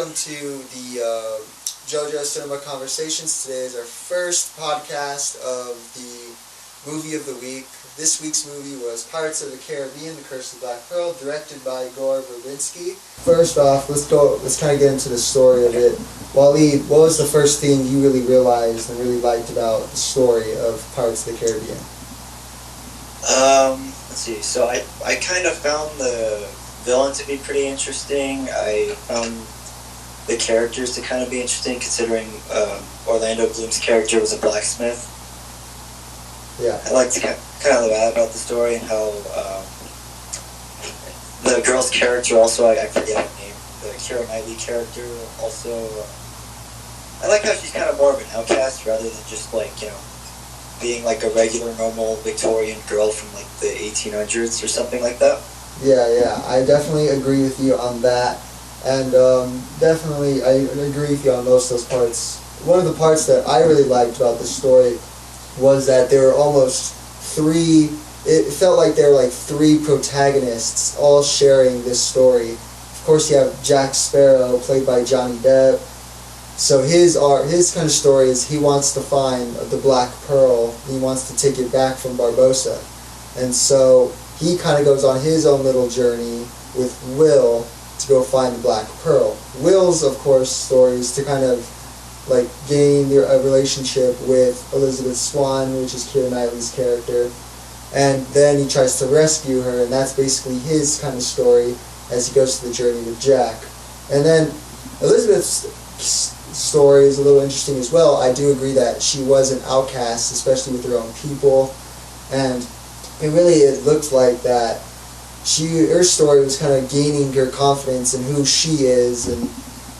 welcome to the Jojo Cinema Conversations. Today is our first podcast of the movie of the week. This week's movie was Pirates of the Caribbean: The Curse of the Black Pearl, directed by Gore Verbinski. First off, let's kind of get into the story of it. Waleed, what was the first thing you really realized and really liked about the story of Pirates of the Caribbean? Let's see. So I kind of found the villain to be pretty interesting. I found the characters to kind of be interesting, considering Orlando Bloom's character was a blacksmith. Yeah. I liked kind of that about the story, and how the girl's character also, I forget her name, the Keira Knightley character also, I like how she's kind of more of an outcast rather than just being like a regular normal Victorian girl from like the 1800s or something like that. Yeah, I definitely agree with you on that, and definitely I agree with you on most of those parts. One of the parts that I really liked about the story was that there were almost it felt like there were like three protagonists all sharing this story. Of course, you have Jack Sparrow, played by Johnny Depp. So his kind of story is he wants to find the Black Pearl. He wants to take it back from Barbossa, and so he kind of goes on his own little journey with Will to go find the Black Pearl. Will's, of course, story is to kind of like gain a relationship with Elizabeth Swann, which is Keira Knightley's character, and then he tries to rescue her, and that's basically his kind of story as he goes to the journey with Jack. And then Elizabeth's story is a little interesting as well. I do agree that she was an outcast, especially with her own people, and it looked like that her story was kind of gaining her confidence in who she is and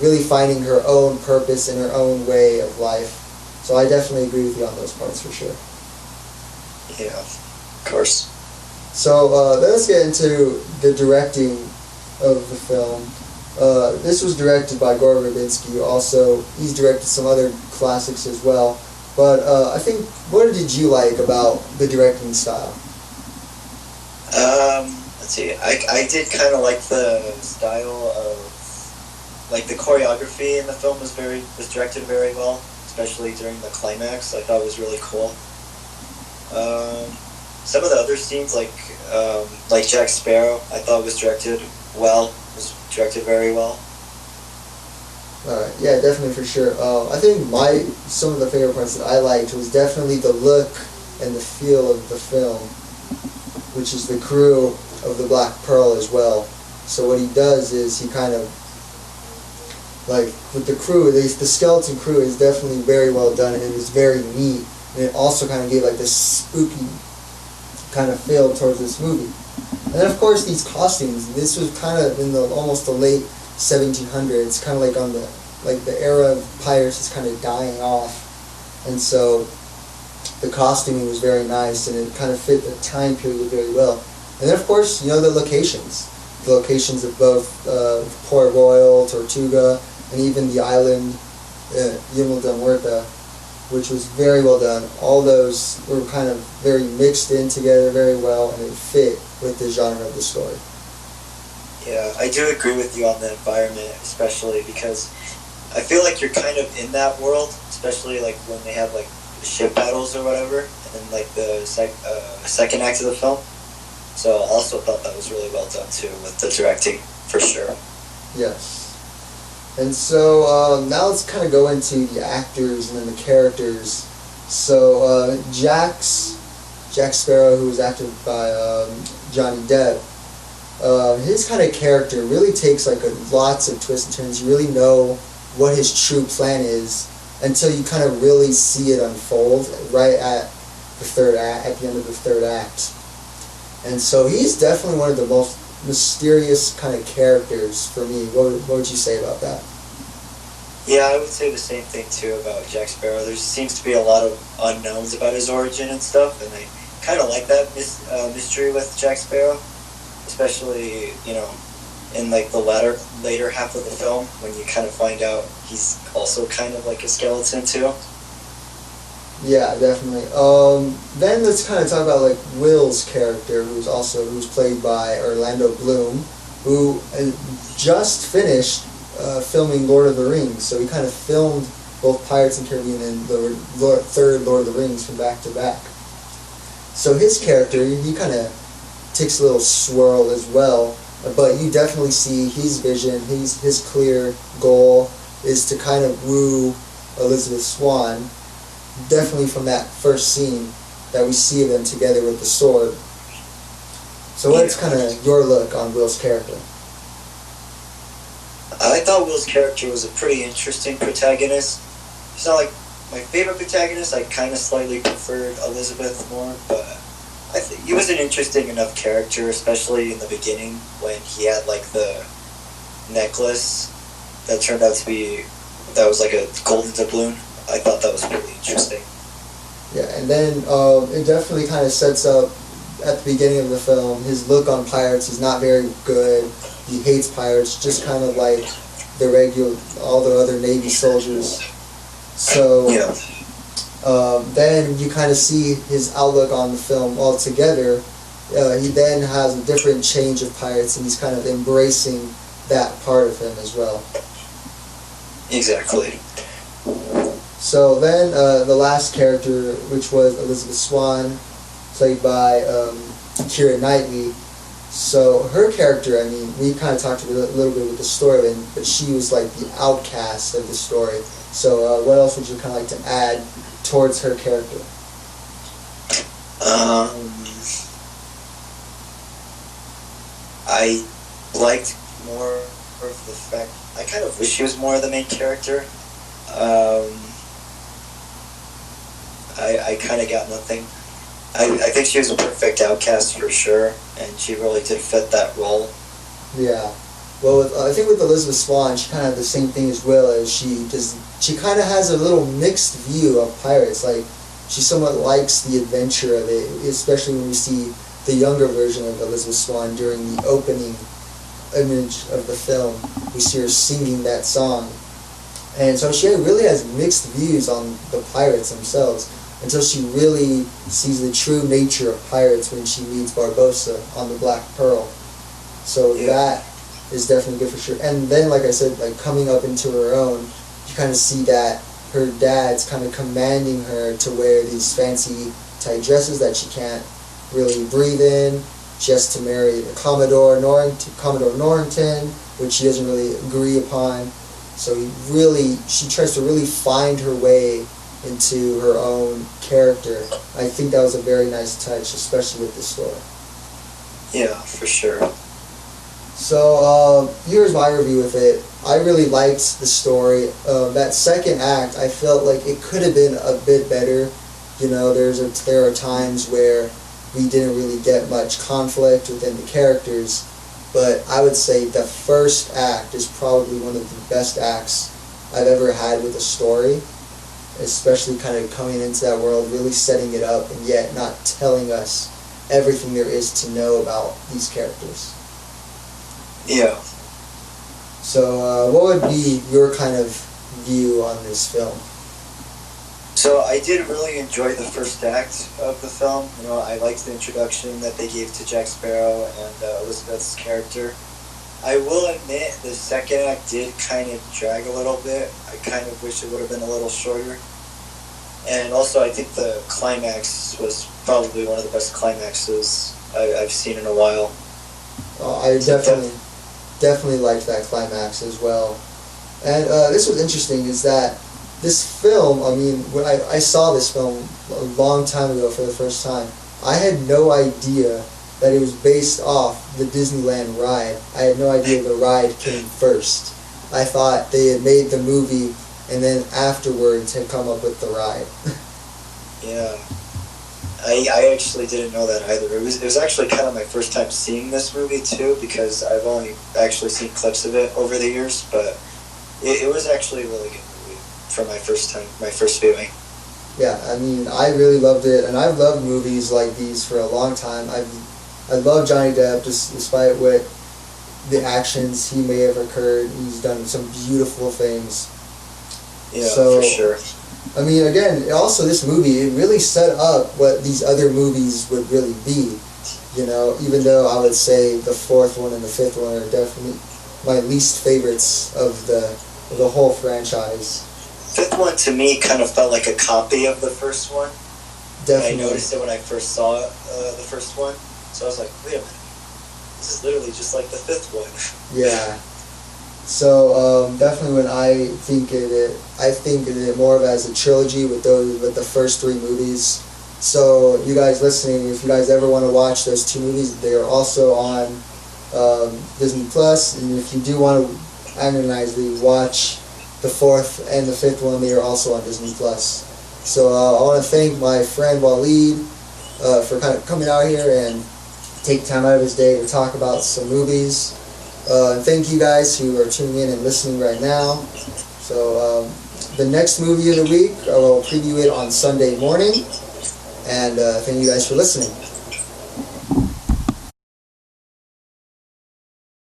really finding her own purpose in her own way of life. So I definitely agree with you on those parts for sure. Yeah, of course. So let's get into the directing of the film. This was directed by Gore Verbinski. Also, he's directed some other classics as well. But I think, what did you like about the directing style? Let's see. I did kind of like the style of, like, the choreography in the film was directed very well, especially during the climax. I thought it was really cool. Some of the other scenes, like Jack Sparrow, I thought was directed very well. Alright, yeah, definitely for sure. I think some of the favorite parts that I liked was definitely the look and the feel of the film, which is the crew of the Black Pearl as well. So what he does is he kind of, like, with the crew, the skeleton crew is definitely very well done, and it was very neat, and it also kind of gave like this spooky kind of feel towards this movie. And then of course these costumes, this was kind of in almost the late 1700s, kind of like on the era of pirates is kind of dying off, and so the costuming was very nice, and it kind of fit the time period very well. And then of course, the locations of both Port Royal, Tortuga, and even the island Yumel de Muerta, which was very well done. All those were kind of very mixed in together very well, and it fit with the genre of the story. Yeah, I do agree with you on the environment, especially because I feel like you're kind of in that world, especially like when they have like the ship battles or whatever, and then like the second act of the film. So I also thought that was really well done too with the directing, for sure. Yes. And so now let's kind of go into the actors and then the characters. So Jack Sparrow, who was acted by Johnny Depp, his kind of character really takes like lots of twists and turns. You really know what his true plan is until you kind of really see it unfold right at the end of the third act. And so he's definitely one of the most mysterious kind of characters for me. What would you say about that? Yeah, I would say the same thing too about Jack Sparrow. There seems to be a lot of unknowns about his origin and stuff, and I kind of like that mystery with Jack Sparrow, especially in like the later half of the film when you kind of find out he's also kind of like a skeleton too. Yeah, definitely. Then let's kind of talk about like Will's character, who's played by Orlando Bloom, who just finished filming Lord of the Rings, so he kind of filmed both Pirates and Caribbean and the third Lord of the Rings from back to back. So his character, he kind of takes a little swirl as well, but you definitely see his vision, his clear goal is to kind of woo Elizabeth Swann, definitely from that first scene that we see them together with the sword. So what's kind of your look on Will's character? I thought Will's character was a pretty interesting protagonist. He's not like my favorite protagonist. I kind of slightly preferred Elizabeth more, but I think he was an interesting enough character, especially in the beginning when he had like the necklace that turned out to be that was like a golden doubloon. I thought that was pretty interesting. Yeah, and then it definitely kind of sets up at the beginning of the film his look on pirates is not very good. He hates pirates, just kind of like all the other Navy soldiers. So Yeah. then you kind of see his outlook on the film altogether. He then has a different change of pirates, and he's kind of embracing that part of him as well. Exactly. So then the last character, which was Elizabeth Swann, played by Keira Knightley. So her character, I mean, we kind of talked a little bit with the story, but she was like the outcast of the story. So what else would you kind of like to add towards her character? I liked more of the fact. I kind of wish she was more of the main character. I kind of got nothing. I think she was a perfect outcast for sure, and she really did fit that role. Yeah. Well, I think with Elizabeth Swann, she kind of had the same thing as Will, as she kind of has a little mixed view of pirates. Like, she somewhat likes the adventure of it, especially when we see the younger version of Elizabeth Swann during the opening image of the film. We see her singing that song. And so she really has mixed views on the pirates themselves until she really sees the true nature of pirates when she meets Barbossa on the Black Pearl. So that is definitely good for sure. And then, like I said, like coming up into her own, you kind of see that her dad's kind of commanding her to wear these fancy tight dresses that she can't really breathe in. She has to marry Commodore Norrington, which she doesn't really agree upon. So she tries to really find her way into her own character. I think that was a very nice touch, especially with this story. Yeah, for sure. So here's my review with it. I really liked the story. That second act, I felt like it could have been a bit better. You know, there are times where we didn't really get much conflict within the characters, but I would say the first act is probably one of the best acts I've ever had with a story, especially kind of coming into that world, really setting it up, and yet not telling us everything there is to know about these characters. Yeah. So what would be your kind of view on this film? So I did really enjoy the first act of the film. You know, I liked the introduction that they gave to Jack Sparrow and Elizabeth's character. I will admit the second act did kind of drag a little bit. I kind of wish it would have been a little shorter. And also I think the climax was probably one of the best climaxes I've seen in a while. I definitely liked that climax as well. And this was interesting, is that this film, I mean, when I saw this film a long time ago for the first time, I had no idea that it was based off the Disneyland ride. I had no idea the ride came first. I thought they had made the movie and then afterwards had come up with the ride. Yeah. I actually didn't know that either. It was actually kind of my first time seeing this movie too, because I've only actually seen clips of it over the years, but it was actually a really good movie for my first viewing. Yeah, I mean, I really loved it, and I've loved movies like these for a long time. I love Johnny Depp, despite what the actions he may have occurred. He's done some beautiful things. Yeah, so, for sure. I mean, again, also this movie, it really set up what these other movies would really be. You know, even though I would say the fourth one and the fifth one are definitely my least favorites of the whole franchise. Fifth one to me kind of felt like a copy of the first one. Definitely. I noticed it when I first saw the first one, so I was like, wait a minute, this is literally just like the fifth one. Yeah. So definitely, when I think of it more of as a trilogy with the first three movies. So you guys listening, if you guys ever want to watch those two movies, they are also on Disney Plus. And if you do want to agonizingly watch the fourth and the fifth one, they are also on Disney Plus. So I want to thank my friend Waleed for kind of coming out here and taking time out of his day to talk about some movies. And thank you guys who are tuning in and listening right now. So the next movie of the week, I will preview it on Sunday morning. And thank you guys for listening.